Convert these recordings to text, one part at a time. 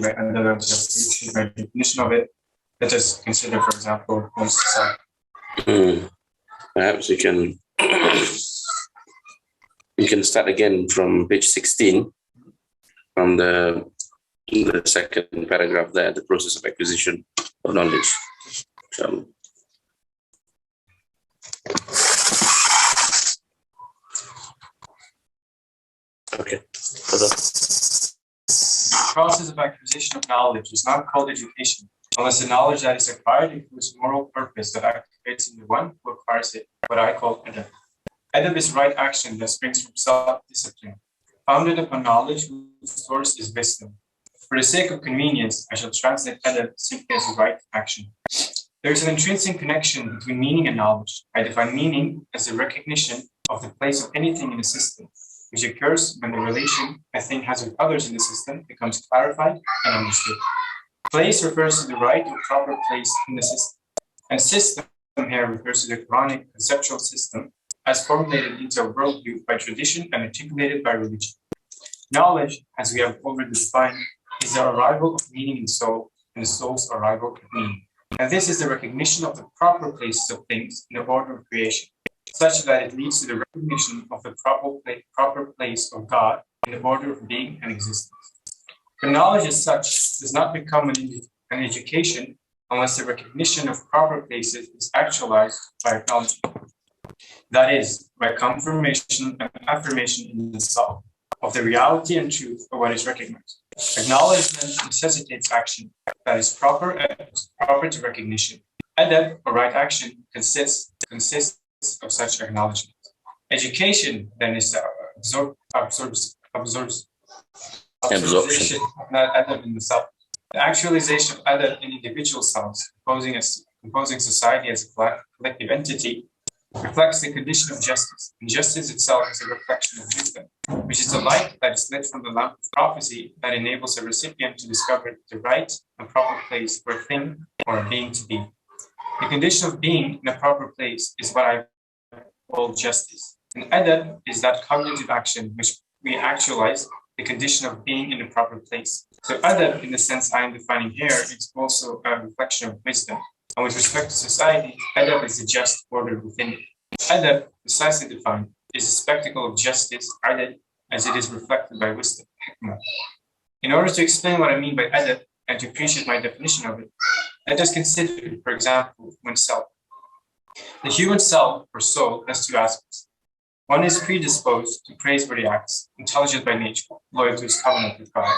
mean by adab, my definition of it. Let us consider, for example, Perhaps you can start again from page 16, from the second paragraph there, the process of acquisition of knowledge. Okay. The process of acquisition of knowledge is not called education unless the knowledge that is acquired includes moral purpose that activates in the one who acquires it, what I call adab. Adab is right action that springs from self-discipline, founded upon knowledge whose source is wisdom. For the sake of convenience, I shall translate adab simply as right action. There is an intrinsic connection between meaning and knowledge. I define meaning as the recognition of the place of anything in a system, which occurs when the relation a thing has with others in the system becomes clarified and understood. Place refers to the right or proper place in the system, and system here refers to the Quranic conceptual system as formulated into a worldview by tradition and articulated by religion. Knowledge, as we have already defined, is the arrival of meaning in the soul, and the soul's arrival of meaning. And this is the recognition of the proper places of things in the order of creation, such that it leads to the recognition of the proper place of God in the order of being and existence. But knowledge as such does not become an education unless the recognition of proper places is actualized by acknowledgement. That is, by confirmation and affirmation in the self of the reality and truth of what is recognized. Acknowledgement necessitates action that is proper to recognition. Adab, or right action, consists of such acknowledgement. Education then is the absorption of adab in the self. The actualization of adab in individual selves, composing society as a collective entity, reflects the condition of justice, and justice itself is a reflection of wisdom, which is the light that is lit from the lamp of prophecy that enables a recipient to discover the right and proper place for a thing or a being to be. The condition of being in a proper place is what I call justice. And adab is that cognitive action which we actualize the condition of being in a proper place. So adab, in the sense I am defining here, is also a reflection of wisdom. And with respect to society, adab is the just order within it. Adab, precisely defined, is a spectacle of justice, adab, as it is reflected by wisdom, hikmah. In order to explain what I mean by adab and to appreciate my definition of it, let us consider, for example, oneself. The human self, or soul, has two aspects. One is predisposed to praiseworthy acts, intelligent by nature, loyal to his covenant with God.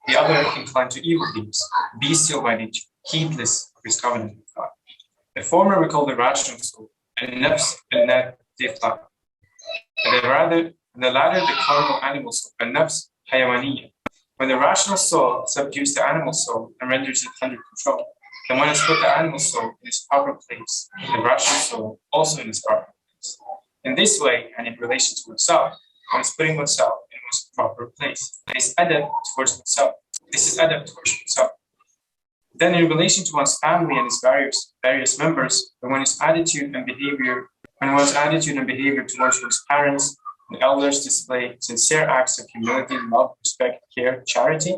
The other inclined to evil deeds, bestial by nature, heedless of his covenant with God. The former we call the rational soul, and nafs and tifla. And the latter the carnal animal soul, and nafs hayawaniya. When the rational soul subdues the animal soul and renders it under control, then one has put the animal soul in its proper place, the rational soul also in its proper place. In this way, and in relation to oneself, one is putting oneself in one's proper place. This is adab towards oneself. Then, in relation to one's family and its various members, when one's attitude and behavior towards one's parents and elders display sincere acts of humility, love, respect, care, charity,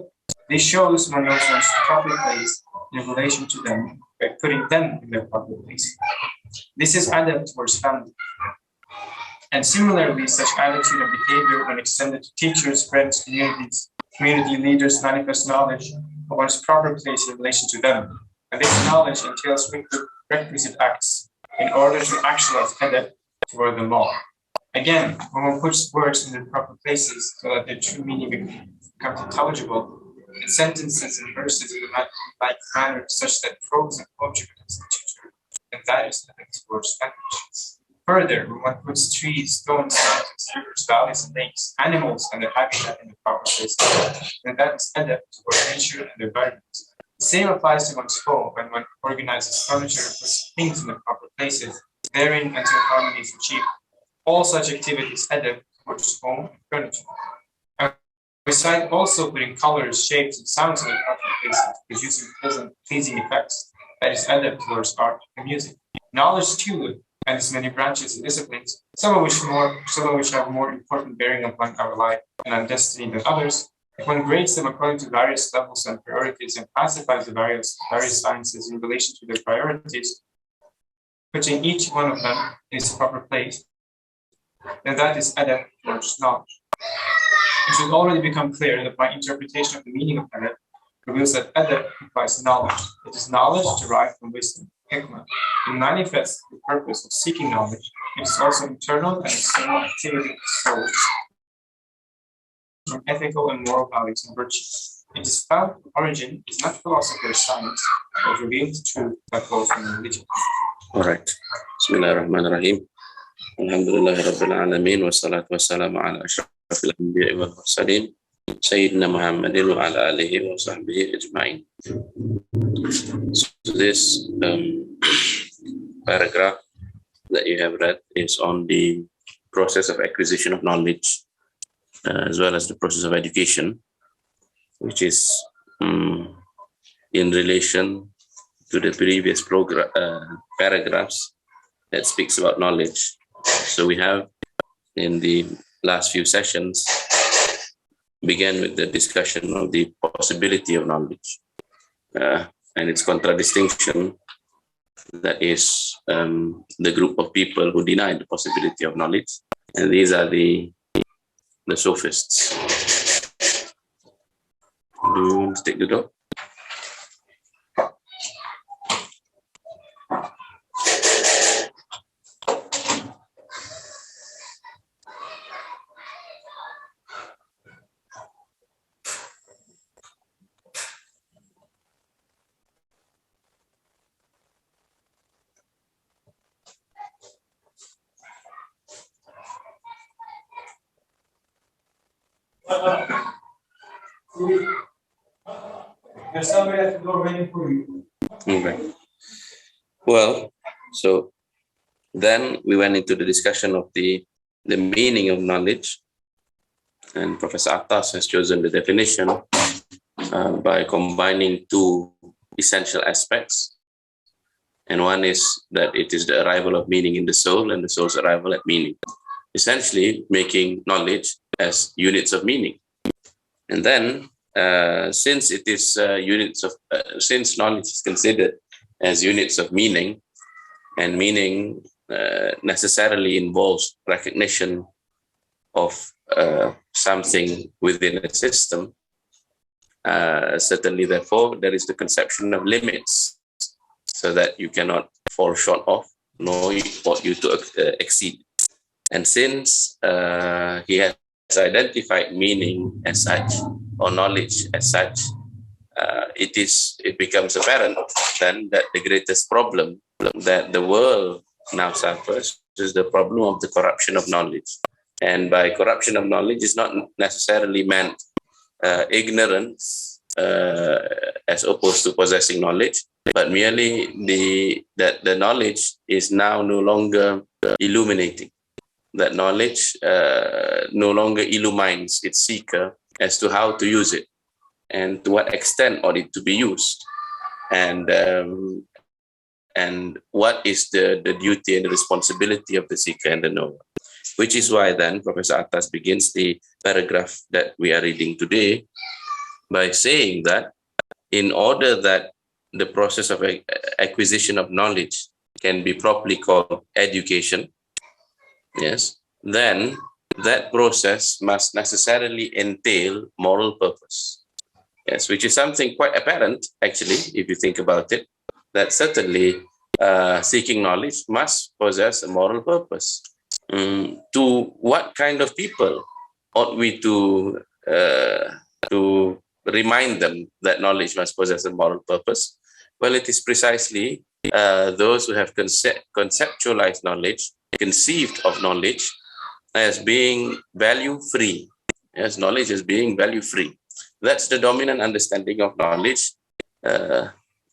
this shows one knows one's proper place in relation to them by putting them in their proper place. This is adab towards family. And similarly, such attitude and behavior when extended to teachers, friends, community leaders manifest knowledge of one's proper place in relation to them. And this knowledge entails requisite acts in order to actualize adab toward them all. Again, when one puts words in their proper places so that their true meaning becomes intelligible, in sentences and verses in a manner such that prose and poetry becomes literature, and that is adab towards language. Further, when one puts trees, stones, mountains, rivers, valleys, and lakes, animals, and their habitat in the proper place, then that is adab toward nature and the environment. The same applies to one's home when one organizes furniture and puts things in the proper places, therein until harmony is achieved. All such activities adab towards home and furniture. And besides also putting colors, shapes, and sounds in the proper places, producing pleasing effects, that is adab towards art and music. Knowledge too, and its many branches and disciplines, some of which have more important bearing upon our life and our destiny than others, If one grades them according to various levels and priorities and classifies the various sciences in relation to their priorities, putting each one of them in its proper place, then that is adab, or just knowledge. It should already become clear that my interpretation of the meaning of adab reveals that adab implies knowledge. It is knowledge derived from wisdom, hikmah. It manifests the purpose of seeking knowledge. It is also internal and external activity of the soul from ethical and moral values and virtues. Its found origin is not philosophy or science, but revealed truth that flows from religion. All right. Bismillahirrahmanirrahim. Alhamdulillahi Rabbil Alameen. Wassalatu wassalamu ala ashrafil anbiya'i wal mursalin. Sayyidina Muhammadin wa ala alihi wa sahbihi ajma'in. So this paragraph that you have read is on the process of acquisition of knowledge, as well as the process of education, which is in relation to the previous paragraphs that speaks about knowledge. So we have in the last few sessions began with the discussion of the possibility of knowledge and its contradistinction, that is the group of people who deny the possibility of knowledge, and these are the sophists. Do you want to take the door? There's somebody at the door waiting for you. Okay. Well, so then we went into the discussion of the meaning of knowledge, and Professor Atas has chosen the definition by combining two essential aspects. And one is that it is the arrival of meaning in the soul and the soul's arrival at meaning, essentially making knowledge as units of meaning. And then since it is since knowledge is considered as units of meaning, and meaning necessarily involves recognition of something within a system, certainly therefore there is the conception of limits, so that you cannot fall short of, nor ought you to exceed. And since he has identified meaning as such, or knowledge as such, it becomes apparent then that the greatest problem that the world now suffers is the problem of the corruption of knowledge. And by corruption of knowledge is not necessarily meant ignorance as opposed to possessing knowledge, but merely that the knowledge is now no longer illuminating. That knowledge no longer illumines its seeker as to how to use it and to what extent ought it to be used, and what is the duty and the responsibility of the seeker and the knower. Which is why then Professor Atas begins the paragraph that we are reading today by saying that in order that the process of acquisition of knowledge can be properly called education, yes, then that process must necessarily entail moral purpose. Yes, which is something quite apparent, actually, if you think about it, that certainly seeking knowledge must possess a moral purpose. To what kind of people ought we to remind them that knowledge must possess a moral purpose? Well, it is precisely those who have conceptualized knowledge, conceived of knowledge as being value-free, as knowledge as being value-free. That's the dominant understanding of knowledge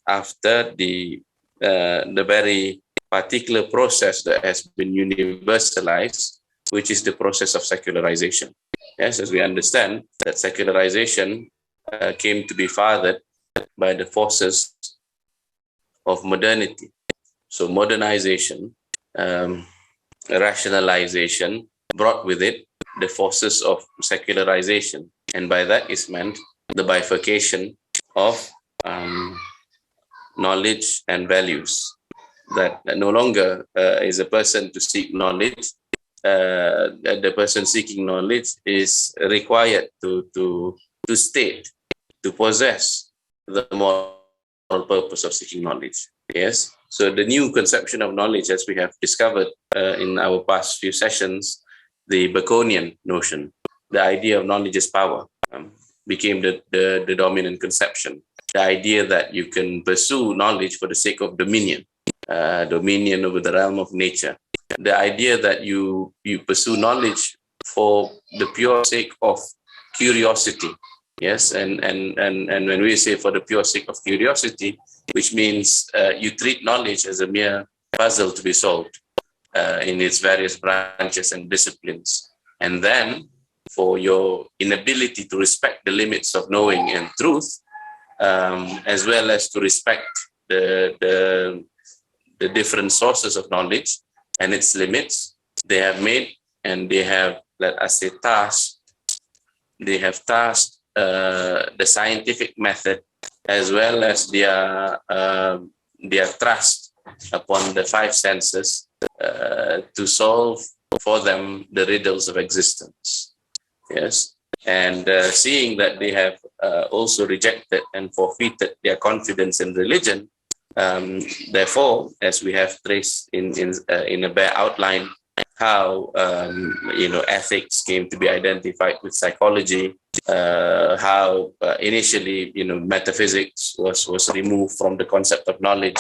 after the very particular process that has been universalized, which is the process of secularization. Yes, as we understand that secularization came to be fathered by the forces of modernity. So modernization, rationalization brought with it the forces of secularization. And by that is meant the bifurcation of knowledge and values, that no longer is a person to seek knowledge. The person seeking knowledge is required to state, to possess the moral purpose of seeking knowledge. Yes. So the new conception of knowledge, as we have discovered in our past few sessions, the Baconian notion, the idea of knowledge is power, became the dominant conception. The idea that you can pursue knowledge for the sake of dominion, dominion over the realm of nature. The idea that you pursue knowledge for the pure sake of curiosity. Yes, and when we say for the pure sake of curiosity, which means you treat knowledge as a mere puzzle to be solved in its various branches and disciplines. And then for your inability to respect the limits of knowing and truth, as well as to respect the different sources of knowledge and its limits, they have made, and they have, let us say, tasked the scientific method, as well as their trust upon the five senses to solve for them the riddles of existence. Yes, and seeing that they have also rejected and forfeited their confidence in religion, therefore, as we have traced in a bare outline, how ethics came to be identified with psychology, how initially metaphysics was removed from the concept of knowledge.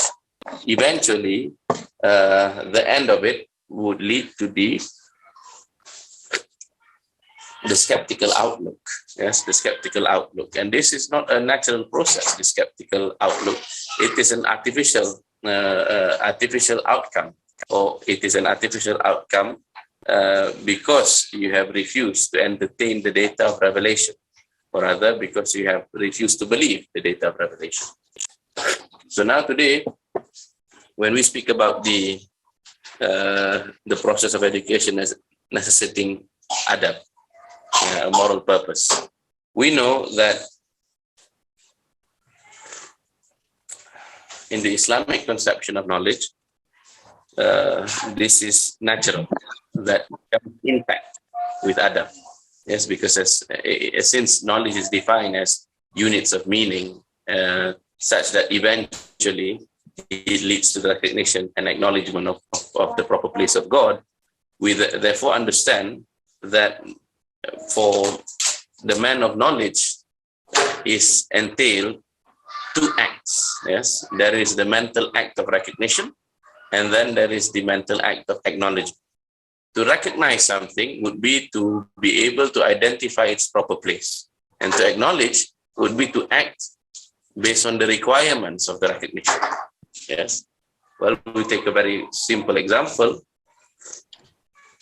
Eventually, the end of it would lead to the skeptical outlook. Yes, the skeptical outlook, and this is not a natural process. The skeptical outlook, it is an artificial outcome. Or it is an artificial outcome because you have refused to entertain the data of revelation, or rather because you have refused to believe the data of revelation. So now today, when we speak about the process of education as necessitating adab, a moral purpose, we know that in the Islamic conception of knowledge, this is natural, that comes intact with adab. Yes, because since knowledge is defined as units of meaning, such that eventually it leads to the recognition and acknowledgement of the proper place of God, we therefore understand that for the man of knowledge is entailed two acts. Yes, there is the mental act of recognition, and then there is the mental act of acknowledgement. To recognize something would be to be able to identify its proper place, and to acknowledge would be to act based on the requirements of the recognition. Yes. Well, we take a very simple example,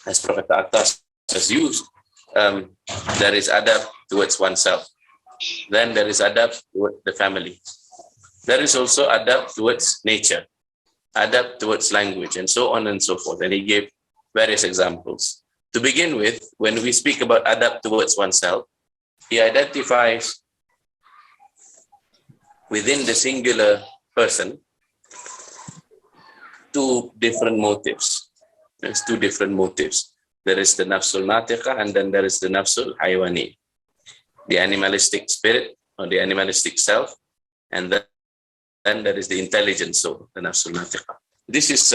as Professor Atas has used. There is adab towards oneself. Then there is adab towards the family. There is also adab towards nature, adab towards language, and so on and so forth. And he gave various examples. To begin with, when we speak about adab towards oneself, he identifies within the singular person two different motives. There's two different motives. There is the nafsul natiqa, and then there is the nafsul haywani, the animalistic spirit or the animalistic self, and then there is the intelligent soul, the nafsul natiqa. This is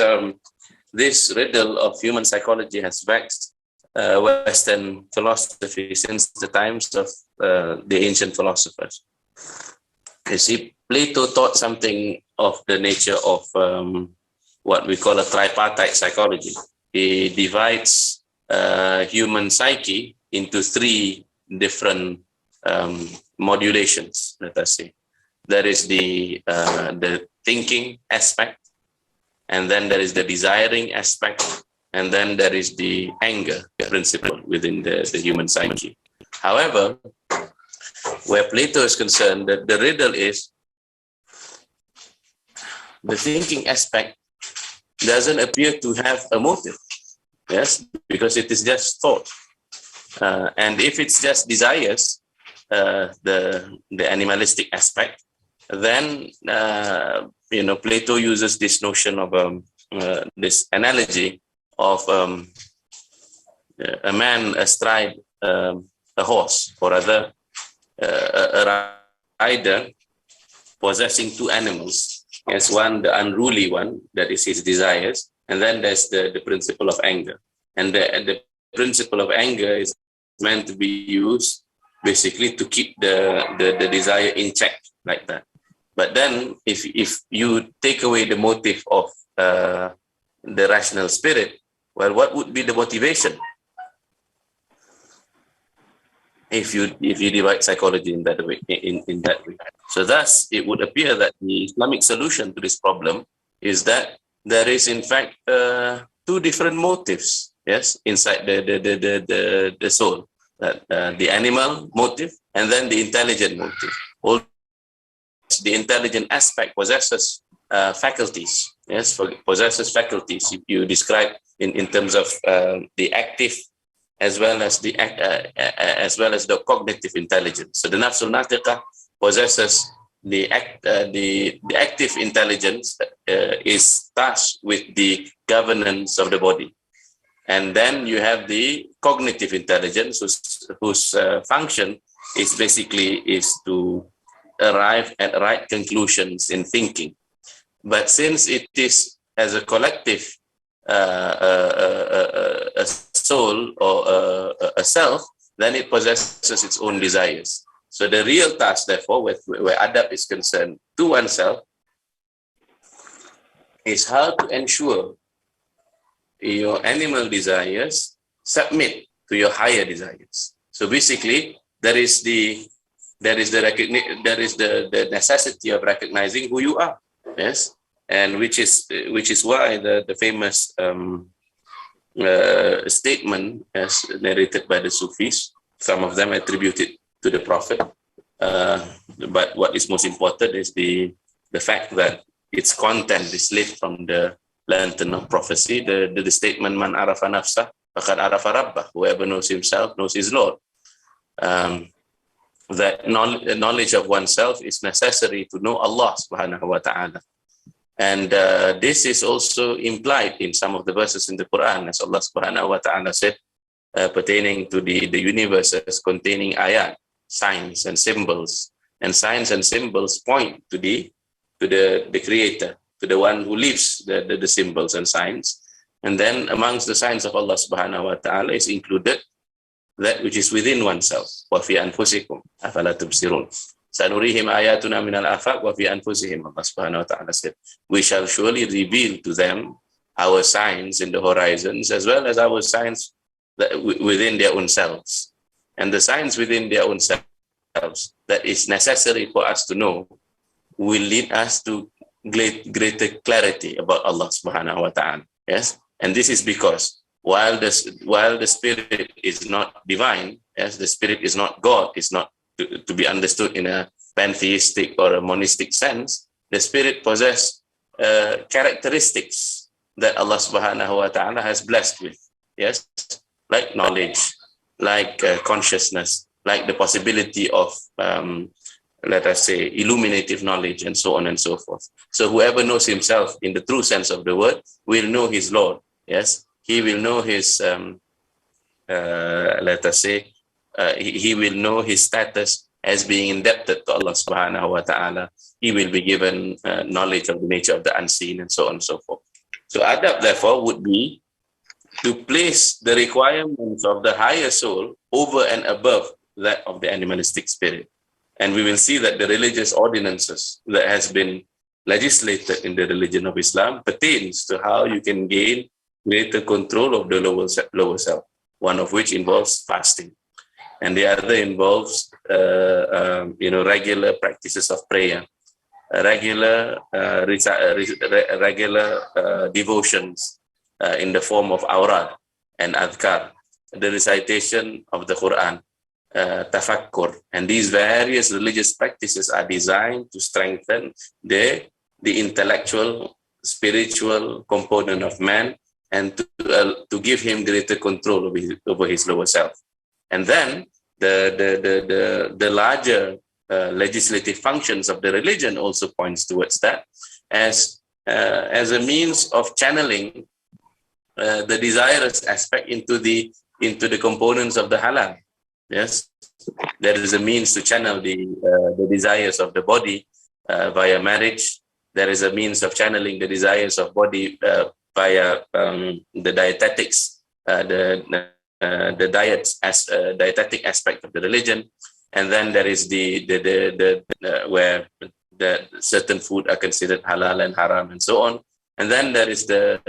this riddle of human psychology has vexed Western philosophy since the times of the ancient philosophers. You see, Plato taught something of the nature of what we call a tripartite psychology. He divides human psyche into three different modulations, let us say. There is the thinking aspect, and then there is the desiring aspect, and then there is the anger principle within the human psyche. However, where Plato is concerned, the riddle is the thinking aspect doesn't appear to have a motive. Yes, because it is just thought. And if it's just desires, the animalistic aspect, then Plato uses this notion of this analogy of a man astride a horse, or rather a rider possessing two animals. As one, the unruly one, that is his desires, and then there's the principle of anger. And the principle of anger is meant to be used basically to keep the desire in check, like that. But then if you take away the motive of the rational spirit, well, what would be the motivation? If you divide psychology in that way, in that way. So thus, it would appear that the Islamic solution to this problem is that there is in fact two different motives, yes, inside the soul. That the animal motive and then the intelligent motive. All the intelligent aspect possesses faculties, yes, possesses faculties. You describe in terms of the active as well as the cognitive intelligence. So the nafsul natiqah possesses the active intelligence is tasked with the governance of the body. And then you have the cognitive intelligence, whose function is basically to arrive at right conclusions in thinking. But since it is as a collective, a soul or a self, then it possesses its own desires. So the real task, therefore, where adab is concerned to oneself, is how to ensure your animal desires submit to your higher desires. So basically, there is the necessity of recognizing who you are, yes, and which is why the famous statement, as narrated by the Sufis, some of them attributed to the Prophet, but what is most important is the fact that its content is lit from the lantern of prophecy, the statement, man arafa nafsah faqad arafa rabbah, whoever knows himself knows his Lord. That knowledge of oneself is necessary to know Allah subhanahu wa ta'ala. And this is also implied in some of the verses in the Quran, as Allah subhanahu wa ta'ala said, pertaining to the universe as containing ayat, signs and symbols. And signs and symbols point to the creator, to the one who leaves the symbols and signs. And then amongst the signs of Allah subhanahu wa ta'ala is included that which is within oneself. وَفِي أَنفُسِكُمْ أَفَلَا تُبْصِرُونَ سَنُرِيهِمْ آيَاتُنَا مِنَ الْآفَاقِ وَفِي أَنفُسِهِمْ. Allah subhanahu wa ta'ala said, we shall surely reveal to them our signs in the horizons as well as our signs within their own selves. And the signs within their own selves that is necessary for us to know will lead us to greater clarity about Allah subhanahu wa ta'ala. Yes, and this is because while the spirit is not divine, yes, the spirit is not God, is not to be understood in a pantheistic or a monistic sense. The spirit possesses characteristics that Allah subhanahu wa ta'ala has blessed with, yes, like knowledge, like consciousness, like the possibility of let us say illuminative knowledge, and so on and so forth. So whoever knows himself in the true sense of the word will know his Lord. Yes, he will know his let us say he will know his status as being indebted to Allah subhanahu wa ta'ala. He will be given knowledge of the nature of the unseen, and so on and so forth. So adab, therefore, would be to place the requirements of the higher soul over and above that of the animalistic spirit. And we will see that the religious ordinances that has been legislated in the religion of Islam pertains to how you can gain greater control of the lower self, one of which involves fasting. And the other involves, regular practices of prayer, regular devotions in the form of awrad and adhkar, the recitation of the Quran, tafakkur. And these various religious practices are designed to strengthen the intellectual, spiritual component of man, and to give him greater control over his lower self. And then the larger legislative functions of the religion also points towards that as a means of channeling the desirous aspect into the components of the halal. Yes, there is a means to channel the desires of the body via marriage. There is a means of channeling the desires of body via the dietetics, the diets as dietetic aspect of the religion, and then there is the where the certain food are considered halal and haram and so on. And then there is the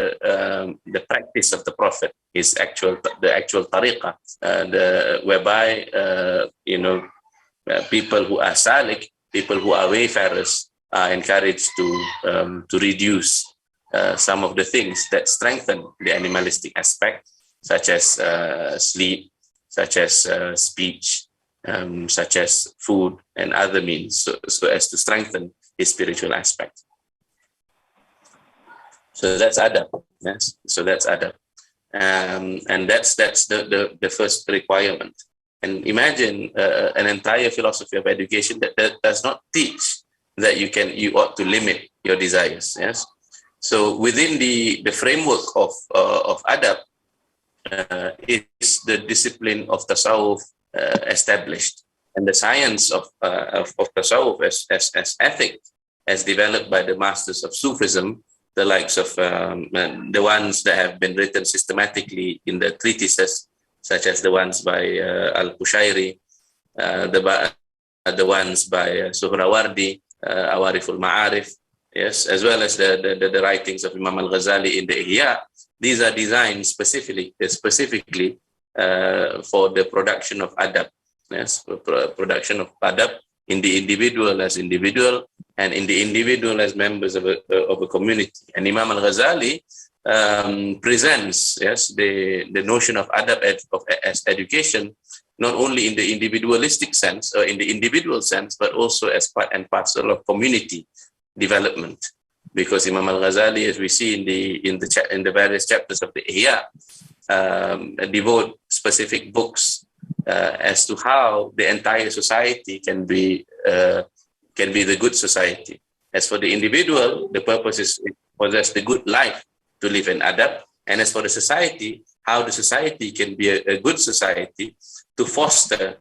practice of the Prophet, the actual tariqah, whereby people who are salik, people who are wayfarers, are encouraged to reduce some of the things that strengthen the animalistic aspect, such as sleep, such as speech, such as food and other means, so as to strengthen his spiritual aspect. So that's adab. Yes. So that's adab, and that's the first requirement. And imagine an entire philosophy of education that does not teach that you ought to limit your desires. Yes. So within the framework of adab is the discipline of tasawwuf established, and the science of tasawwuf as ethic, as developed by the masters of Sufism, the likes of the ones that have been written systematically in the treatises, such as the ones by Al-Qushairi, the ones by Suhrawardi, Awariful Ma'arif, yes, as well as the writings of Imam Al-Ghazali in the Ihya. These are designed specifically for the production of adab, yes, production of adab in the individual as individual, and in the individual as members of a community. And Imam Al-Ghazali presents, yes, the notion of adab as education, not only in the individualistic sense or in the individual sense, but also as part and parcel of community development. Because Imam Al-Ghazali, as we see in the various chapters of the Ihya, devote specific books as to how the entire society can be the good society. As for the individual, the purpose is to possess the good life, to live in adab. And as for the society, how the society can be a good society to foster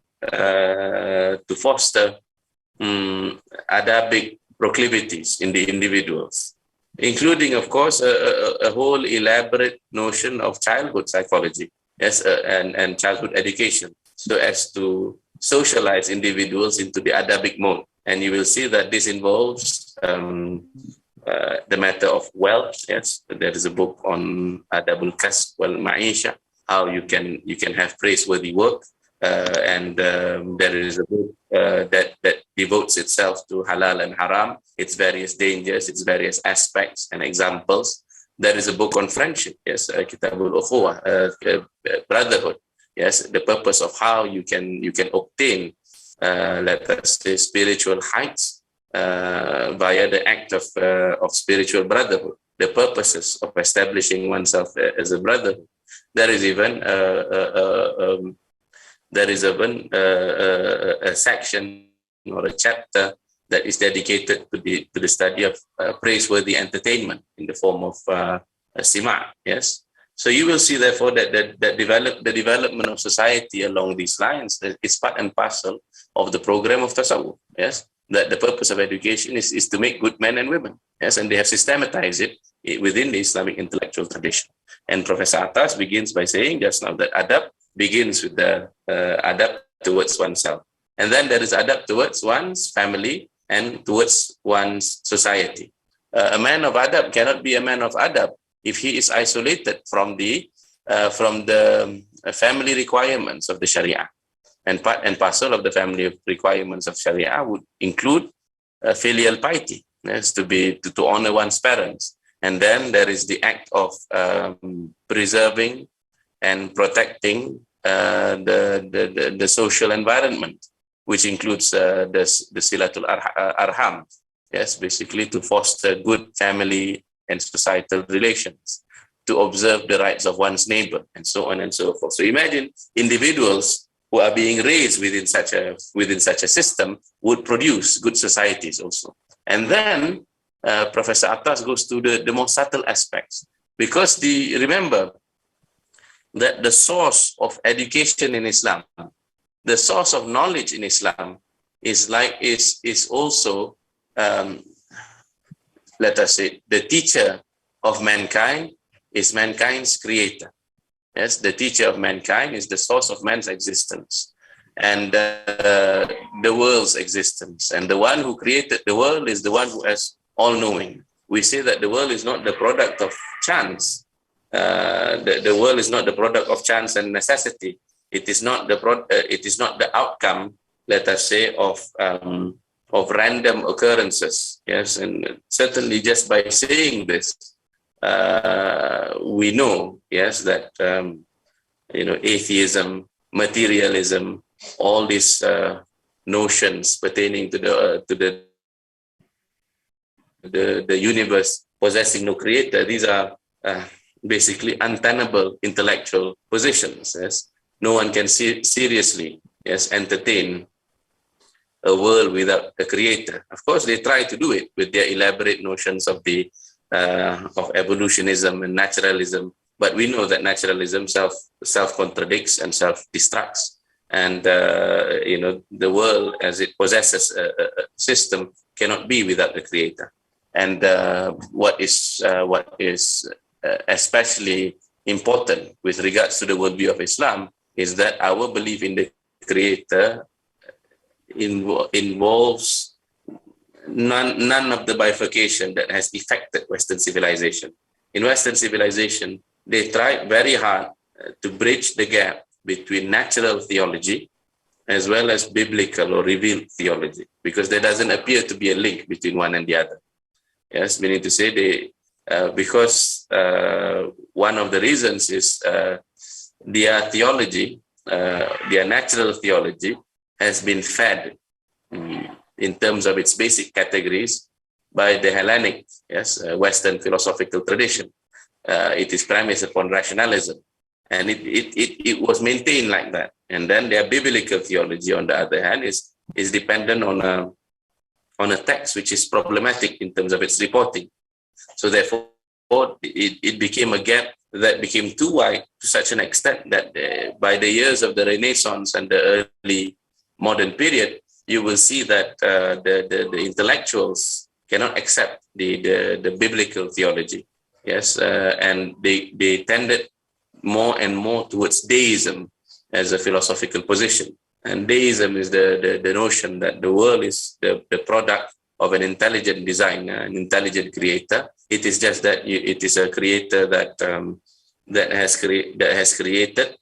adabic proclivities in the individuals, including, of course, a whole elaborate notion of childhood psychology, yes, and childhood education, so as to socialize individuals into the adabic mode. And you will see that this involves the matter of wealth. Yes, there is a book on Adabul Kasb wal Ma'isha, how you can have praiseworthy work, and there is a book that devotes itself to halal and haram, its various dangers, its various aspects and examples. There is a book on friendship, yes, Kitabul Ukhuwah, brotherhood. Yes, the purpose of how you can obtain, let us say, spiritual heights via the act of spiritual brotherhood. The purposes of establishing oneself as a brotherhood. There is even a section or a chapter that is dedicated to the study of praiseworthy entertainment in the form of sima'. Yes. So you will see, therefore, that the development of society along these lines is part and parcel of the program of tasawwuf. Yes, that the purpose of education is to make good men and women. Yes, and they have systematized it within the Islamic intellectual tradition. And Professor Atas begins by saying just now that adab begins with the adab towards oneself, and then there is adab towards one's family and towards one's society. A man of adab cannot be a man of adab if he is isolated from the family requirements of the Sharia. And part and parcel of the family requirements of Sharia would include filial piety, yes, to honor one's parents. And then there is the act of preserving and protecting the social environment, which includes the silatul arham, yes, basically to foster good family and societal relations, to observe the rights of one's neighbor, and so on and so forth. So imagine individuals who are being raised within such a system would produce good societies also. And then Professor Attas goes to the more subtle aspects, because remember that the source of education in Islam, the source of knowledge in Islam is also let us say the teacher of mankind is mankind's creator. Yes, the teacher of mankind is the source of man's existence and the world's existence. And the one who created the world is the one who is all-knowing. We say that the world is not the product of chance. The world is not the product of chance and necessity. It is not the outcome, let us say, of random occurrences. Yes, and certainly just by saying this, we know, yes, that atheism, materialism, all these notions pertaining to the universe possessing no creator, these are basically untenable intellectual positions. Yes, no one can seriously, yes, entertain a world without a creator. Of course, they try to do it with their elaborate notions of evolutionism and naturalism, but we know that naturalism self contradicts and self destructs, and the world as it possesses a system cannot be without the creator. And what is especially important with regards to the worldview of Islam is that our belief in the creator involves none of the bifurcation that has affected Western civilization. In Western civilization, they tried very hard to bridge the gap between natural theology as well as biblical or revealed theology, because there doesn't appear to be a link between one and the other. Yes, meaning to say because one of the reasons is their theology, their natural theology, has been fed in terms of its basic categories by the Hellenic, yes, Western philosophical tradition. It is premised upon rationalism, and it was maintained like that. And then their biblical theology, on the other hand, is dependent on a text which is problematic in terms of its reporting. So therefore, it became a gap that became too wide to such an extent that by the years of the Renaissance and the early modern period, you will see that the intellectuals cannot accept the biblical theology. Yes, and they tended more and more towards deism as a philosophical position. And deism is the notion that the world is the product of an intelligent designer, an intelligent creator. It is just that it is a creator that has created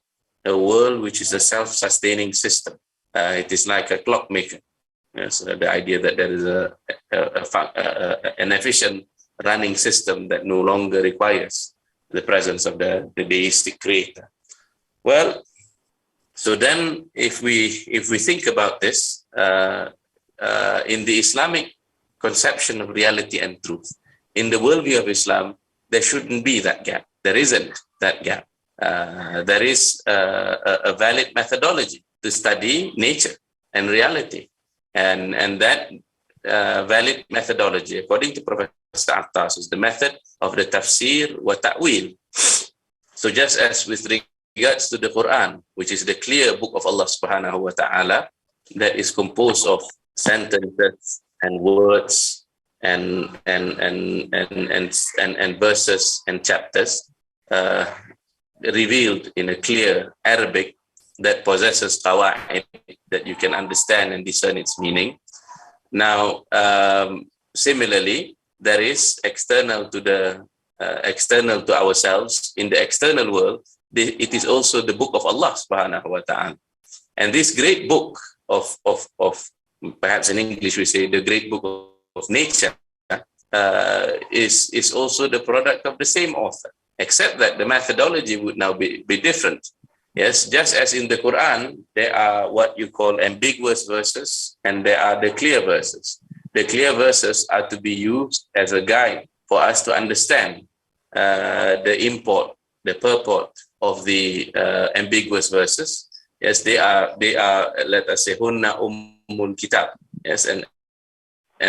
a world which is a self-sustaining system. It is like a clockmaker. Yes, the idea that there is an efficient running system that no longer requires the presence of the deistic creator. Well, so then if we think about this in the Islamic conception of reality and truth, in the worldview of Islam, there shouldn't be that gap. There isn't that gap. There is a valid methodology to study nature and reality. And that valid methodology, according to Professor Attas, is the method of the tafsir wa ta'wil. So just as with regards to the Quran, which is the clear book of Allah subhanahu wa ta'ala, that is composed of sentences and words and verses and chapters revealed in a clear Arabic that possesses qawa'id, that you can understand and discern its meaning. Now, similarly, there is external to ourselves in the external world. It is also the book of Allah subhanahu wa ta'ala. And this great book of perhaps in English we say the great book of nature is also the product of the same author, except that the methodology would now be different. Yes, just as in the Quran, there are what you call ambiguous verses and there are the clear verses. The clear verses are to be used as a guide for us to understand the import, the purport of the ambiguous verses. Yes, they are, let us say, hunna ummul kitab. Yes, and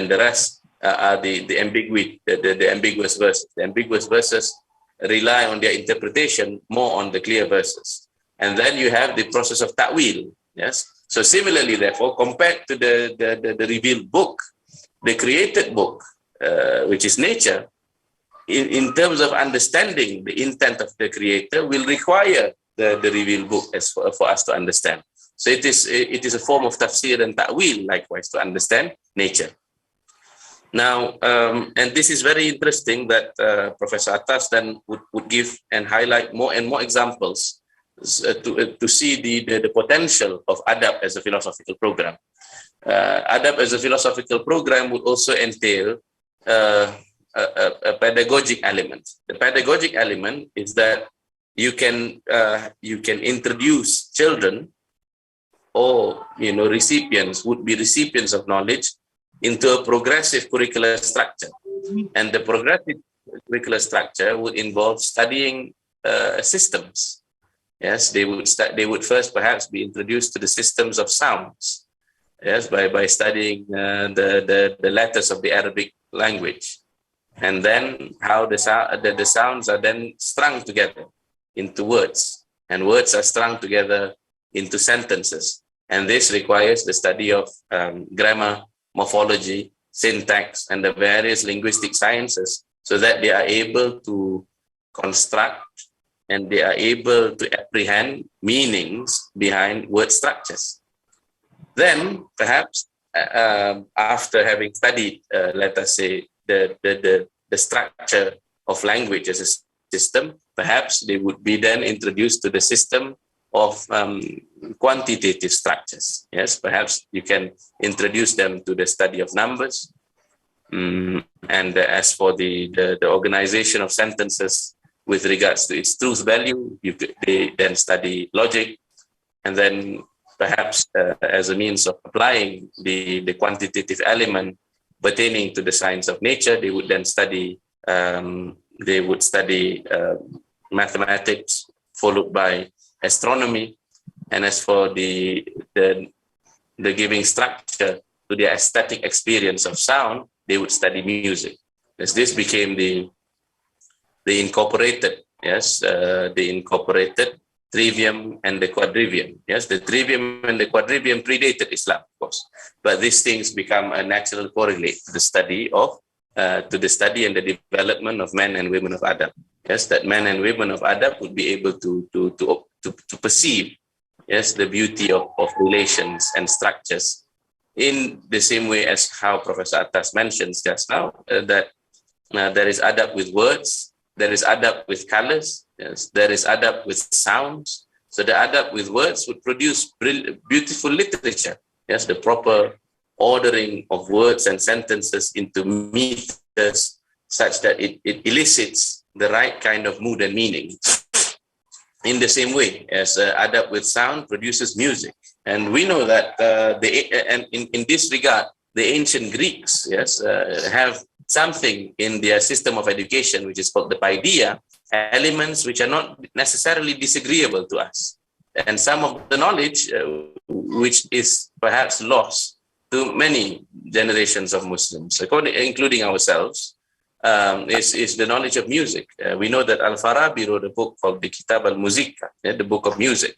the rest are the ambiguous verses. The ambiguous verses rely on their interpretation more on the clear verses. And then you have the process of ta'wil. Yes. So similarly, therefore, compared to the revealed book, the created book, which is nature, in terms of understanding the intent of the creator, will require the revealed book as for us to understand. So it is a form of tafsir and ta'wil, likewise, to understand nature. Now, and this is very interesting that Professor Atas then would give and highlight more and more examples to see the potential of adab as a philosophical program. Adab as a philosophical program would also entail a pedagogic element. The pedagogic element is that you can introduce children or recipients, would be recipients of knowledge, into a progressive curricular structure. And the progressive curricular structure would involve studying systems. Yes, they would first perhaps be introduced to the systems of sounds. Yes, by studying the letters of the Arabic language, and then how the sounds are then strung together into words, and words are strung together into sentences. And this requires the study of grammar, morphology, syntax, and the various linguistic sciences, so that they are able to construct and they are able to apprehend meanings behind word structures. Then, perhaps, after having studied, let us say, the structure of language as a system, perhaps they would be then introduced to the system of quantitative structures. Yes, perhaps you can introduce them to the study of numbers. And as for the organization of sentences with regards to its truth value, they then study logic. And then perhaps as a means of applying the quantitative element pertaining to the science of nature, they would then study mathematics, followed by astronomy. And as for the giving structure to the aesthetic experience of sound, they would study music. As this became the incorporated, the incorporated trivium and the quadrivium. Yes, the trivium and the quadrivium predated Islam, of course, but these things become a natural correlate to the study and the development of men and women of adab. Yes, that men and women of adab would be able to perceive, yes, the beauty of relations and structures in the same way as how Professor Atas mentions just now, that there is adab with words, there is adab with colors, yes, there is adab with sounds. So the adab with words would produce beautiful literature, yes, the proper ordering of words and sentences into meters such that it elicits the right kind of mood and meaning. In the same way as adab with sound produces music. And we know that in this regard, the ancient Greeks, yes, have something in their system of education, which is called the paideia, elements which are not necessarily disagreeable to us. And some of the knowledge, which is perhaps lost to many generations of Muslims, including ourselves, is the knowledge of music. We know that Al-Farabi wrote a book called the Kitab al-Muzika, the book of music.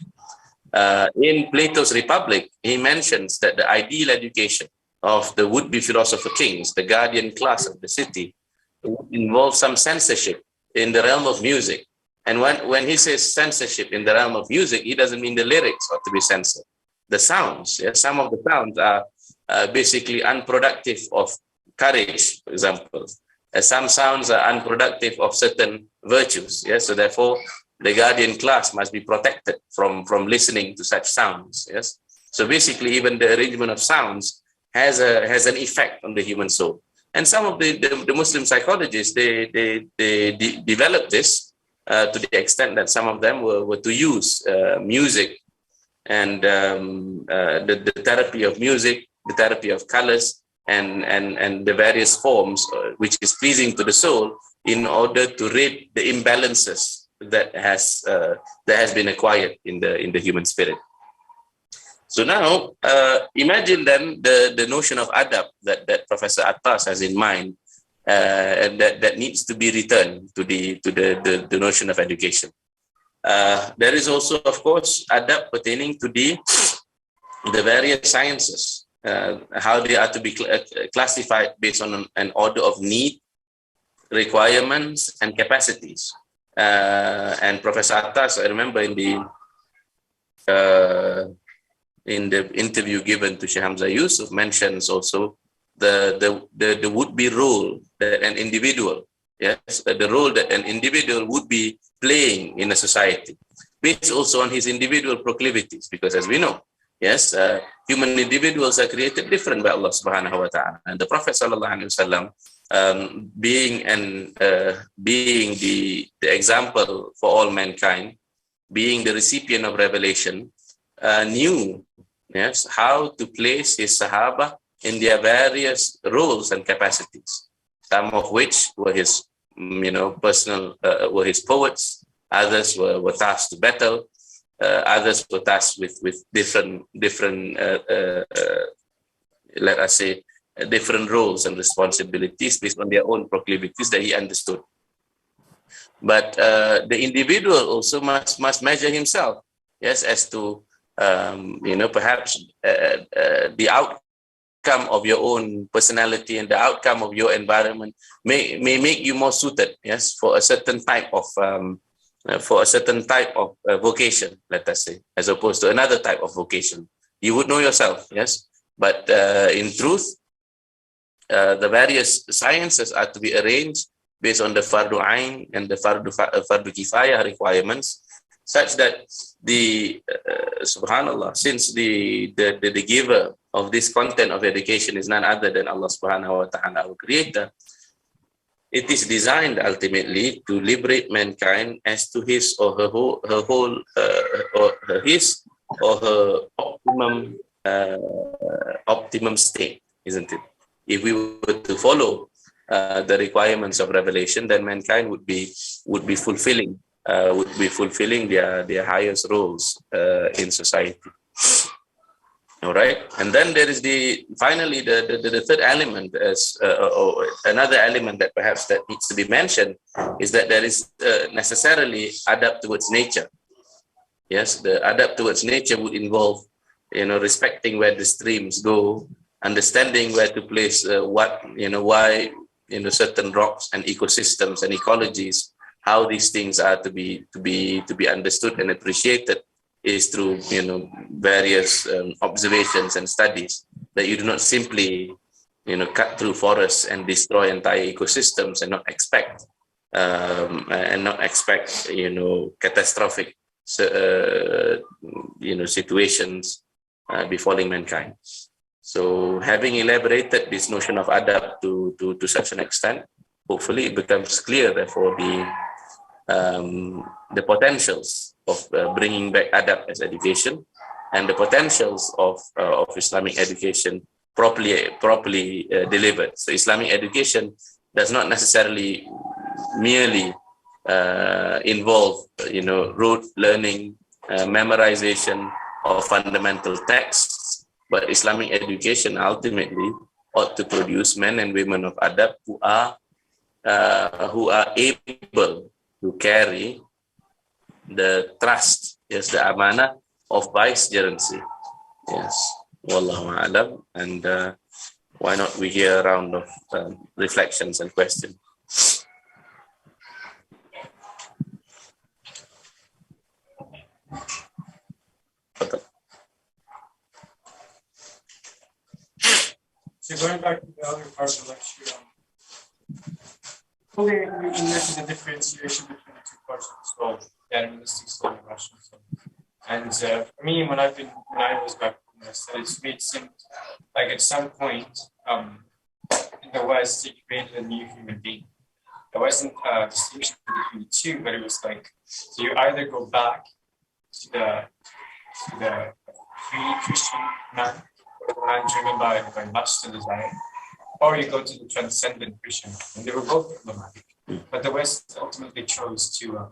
In Plato's Republic, he mentions that the ideal education of the would-be philosopher kings, the guardian class of the city, would involve some censorship in the realm of music. And when he says censorship in the realm of music, he doesn't mean the lyrics ought to be censored. The sounds, some of the sounds are basically unproductive of courage, for example. Some sounds are unproductive of certain virtues. Yes, so therefore, the guardian class must be protected from listening to such sounds. Yes, so basically, even the arrangement of sounds has an effect on the human soul. And some of the Muslim psychologists they developed this to the extent that some of them were to use music and the therapy of music, the therapy of colors, and the various forms which is pleasing to the soul, in order to rid the imbalances that has been acquired in the human spirit. So now, imagine then the notion of adab that Professor Attas has in mind, and that needs to be returned to the notion of education. There is also, of course, adab pertaining to the various sciences, how they are to be classified based on an order of need, requirements, and capacities. And Professor Attas, I remember in the interview given to Sheikh Hamza Yusuf, mentions also the would-be role that an individual, yes, the role that an individual would be playing in a society, based also on his individual proclivities, because as we know, yes, human individuals are created different by Allah subhanahu wa ta'ala. And the Prophet sallallahu alaihi wasallam, being the example for all mankind, being the recipient of revelation, knew, yes, how to place his Sahaba in their various roles and capacities. Some of which were his, personal, were his poets. Others were tasked to battle. Others were tasked with different let us say, different roles and responsibilities based on their own proclivities that he understood. But the individual also must measure himself, yes, as to perhaps the outcome of your own personality and the outcome of your environment may make you more suited, yes, for a certain type of vocation, let us say, as opposed to another type of vocation. You would know yourself, yes. But in truth, the various sciences are to be arranged based on the fardu ain and the fardu kifayah requirements, such that subhanallah, since the giver of this content of education is none other than Allah subhanahu wa ta'ala, our creator, it is designed ultimately to liberate mankind as to his or her optimum state, isn't it? If we were to follow the requirements of revelation, then mankind would be fulfilling their highest roles in society. All right, and then there is finally the third element, as or another element that perhaps that needs to be mentioned, is that there is necessarily adab towards nature. Yes, the adab towards nature would involve, respecting where the streams go, understanding where to place why certain rocks and ecosystems and ecologies, how these things are to be understood and appreciated is through various observations and studies, that you do not simply cut through forests and destroy entire ecosystems and not expect catastrophic situations befalling mankind. So having elaborated this notion of adab to such an extent, hopefully it becomes clear therefore the potentials of bringing back adab as education, and the potentials of Islamic education properly delivered. So Islamic education does not necessarily merely involve rote learning, memorization of fundamental texts, but Islamic education ultimately ought to produce men and women of adab who are able to carry the trust, yes, the amanah of vicegerency. Yes, wallahu a'lam. And why not we hear a round of reflections and questions? So going back to the other part of the lecture, you mentioned the differentiation between the two parts of the soul, the animalistic soul and the rational soul. And for me, when I was back when I studied, to me it seemed like at some point in the West, it created a new human being. There wasn't a distinction between the two, but it was like, so you either go back to the pre-Christian man driven by lust and desire, or you go to the transcendent Christian, and they were both problematic. But the West ultimately chose to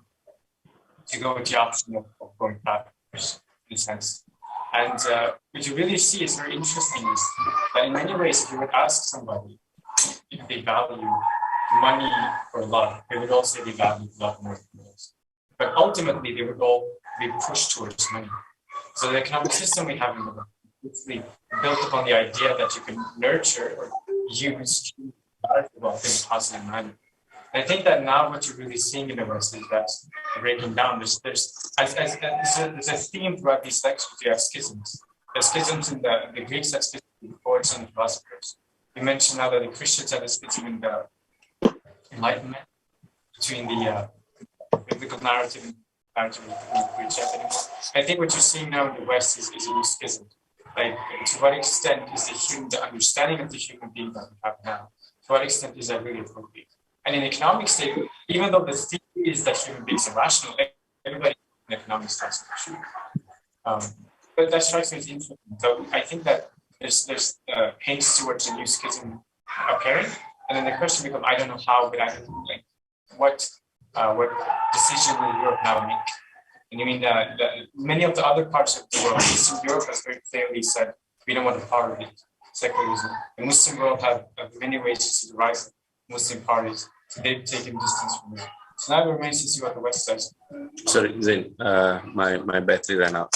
go with the option of going backwards, in a sense. And what you really see is very interesting is that in many ways, if you would ask somebody if they value money or love, they would all say they value love more than those. But ultimately, they would all be pushed towards money. So the economic system we have in the world is built upon the idea that you can nurture or use wealth in a positive manner. And I think that now what you're really seeing in the West is that breaking down. There's a theme throughout these lectures. You have schisms. There's schisms in the Greeks have schisms in the poets and the philosophers. You mentioned now that the Christians have a schism in the Enlightenment between the biblical narrative and narrative of Christianity. I think what you're seeing now in the West is a new schism. Like, to what extent is the understanding of the human being that we have now, to what extent is that really appropriate? And in economics, even though the theory is that human beings are rational, everybody in economics starts with true. But that strikes me as interesting. So I think that there's hints towards a new schism appearing. And then the question becomes, I don't know how, but I don't know, like, what decision will Europe now make? And I mean, many of the other parts of the world, Eastern Europe has very clearly said, we don't want to part of it, secularism. The Muslim world have many ways to see the rise of Muslim parties. So they've taken distance from it. So now it remains to see what the West does. Sorry, Zain, my battery ran out.